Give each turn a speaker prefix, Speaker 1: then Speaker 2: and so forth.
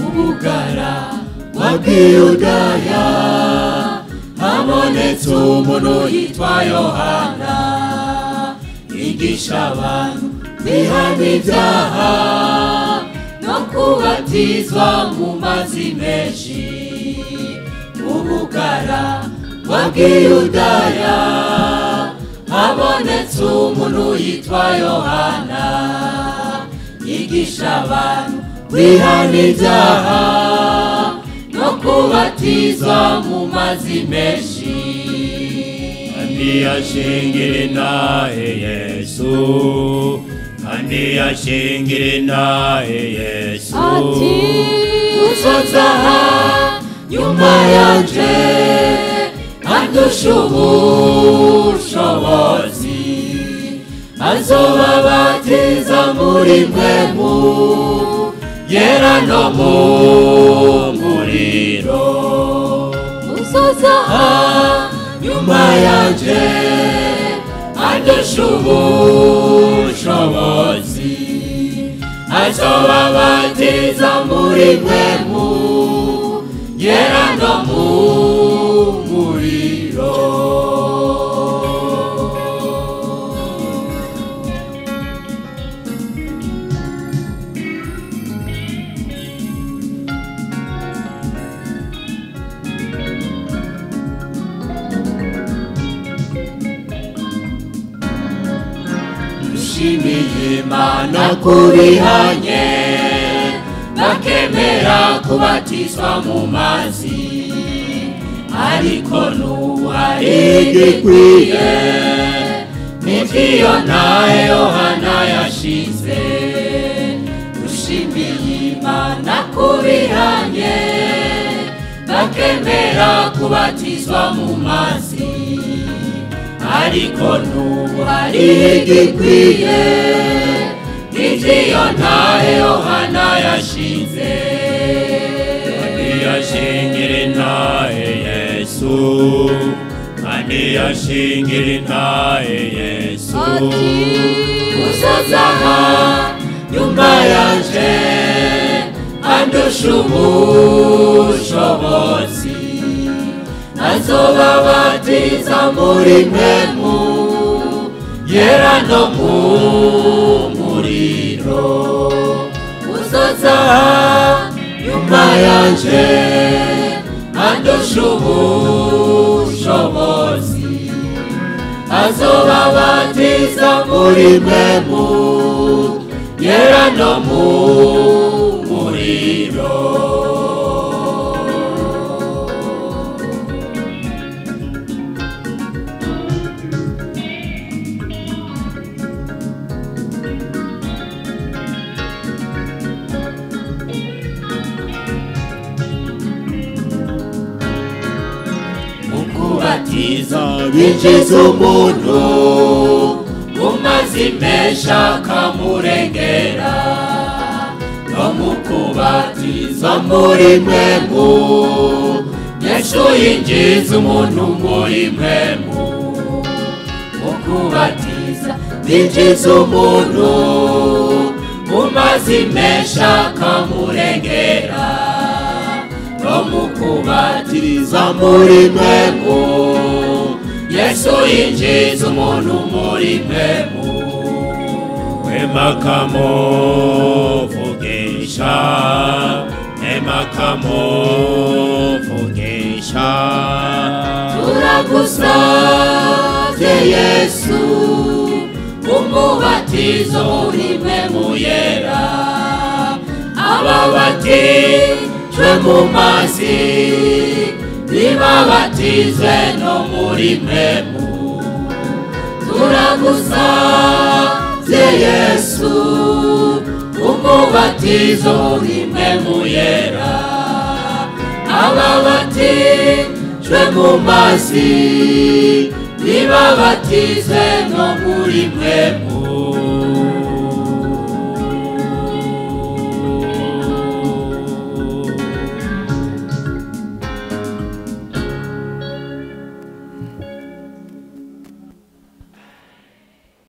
Speaker 1: Ubugara wabwiyudaya habonetse umuntu yitwa Yohana yigisha abantu kwihana ibyaha no kubatizwa mu mazi menshi. Ubugara wabwiyudaya habonetse umuntu yitwa Yohana yigisha abantu kwihana ibyaha no kubatizwa mu mazi menshi.
Speaker 2: Kandi yashingire nahe Yesu, kandi yashingire nahe Yesu.
Speaker 1: Ati uzoza nyuma yanje andusha ubushobozi, azobabatiza muri mpwemu yera no mu muriro. Uzoza nyuma yanje andusha ubushobozi, azobabatiza muri mpwemu yera no mu muriro. Dushimiye Imana kubihanye bakemera kubatizwa mu mazi, ariko n'uwari igikwiye n'ivyo nahe Yohana yashize. Dushimiye Imana kubihanye bakemera kubatizwa mu mazi, ariko n'uwari igikwiye n'ivyo nahe Yohana yashize.
Speaker 2: Kandi yashingire nahe Yesu, kandi yashingire nahe Yesu.
Speaker 1: Ati uzoza nyuma yanje andusha ubushobozi, azobabatiza muri mpwemu yera no mu muriro. Uzoza nyuma yanje andusha ubushobozi, azobabatiza muri mpwemu yera no mu muriro. Ukubatiza binjiza umuntu mu mazi menshi akamurengera, no mu kubatiza muri mpwemu Yesu yinjiza umuntu muri mpwemu. Ukubatiza binjiza umuntu mu mazi menshi akamurengera, no mu kubatiriza muri mpwemu Yesu yinjiza umuntu muri mpwemu.
Speaker 2: Wema kamuvugisha, wema kamuvugisha.
Speaker 1: Turagusavye Yesu umubatizo muri mpwemu yera, ababatijwe mu mazi nibabatizwe no muri mpwemu. Turagusavye Yesu umubatizo muri mpwemu yera, ababatijwe twe mu mazi nibabatizwe no muri mwemu